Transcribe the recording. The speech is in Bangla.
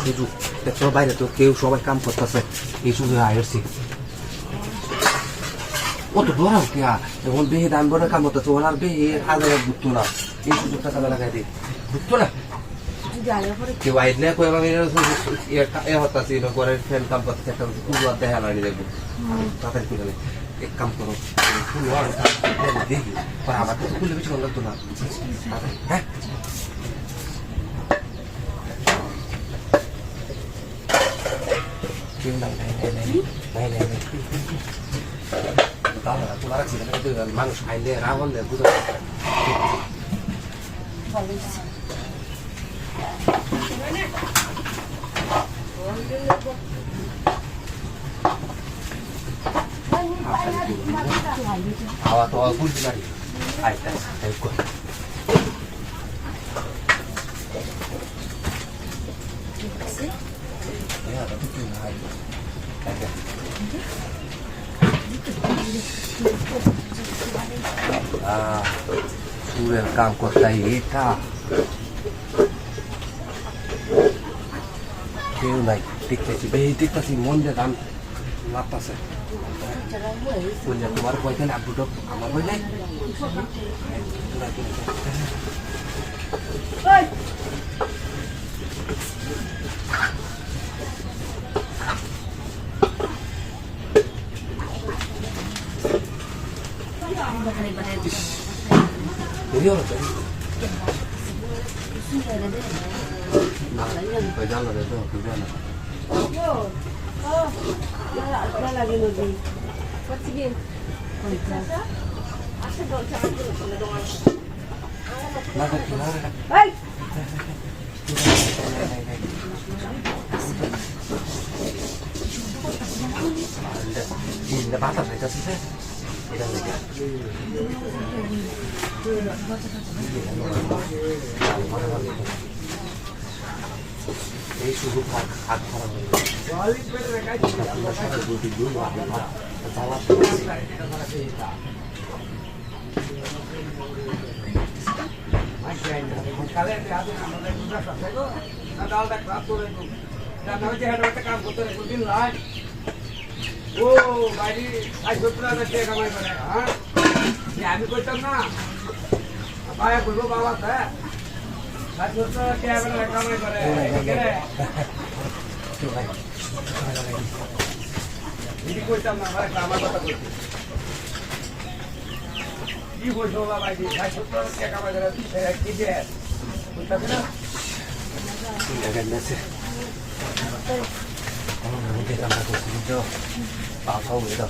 সুযোগ দেখো বাইরে তো কেউ সবাই কাম করতেছে এই সুযোগে আইসি কত ধরাও কে এখন বেহে দাম বড় কাম করতেছে ওনার বেহে হাজার ঢুকতো না এই সুযোগটা কাজে লাগাই দিই ঢুকতো না কেউ আইলে এ হতাছি ঘরের ফ্যান কাম করতেছে একটা পুজো দেখা নাই দেখবো তাড়াতাড়ি করে এক কাম করো দেখি আমার তো খুলে বেশি ভালো লাগতো না হ্যাঁ মানুষ খাইলে রাবণ বুঝতে হাওয়া তো বুঝতে পারি আইটা সুরের কাম করতে এটা কেউ নাই দেখতেছি বেশি দেখতেছি মন যে দাম লাগতেছে তোমার বই কেন আব্বুটো আমার বই নাই batas itu sih tidak lagi ini suhu hak ও বাইরে আজ 70,000 টাকা কামাই করে হ্যাঁ আমি কইতাম না ভাই বলবো বাবা তা আজ 70,000 টাকা কামাই করে কি কইতাম না ভাই আমার কথা কইছি কি বলছো বাবা ভাই 70,000 টাকা কামাই করে কি যে কইতাম না ঠিক আছে Kita nak tu, kita apa? Tahu kita.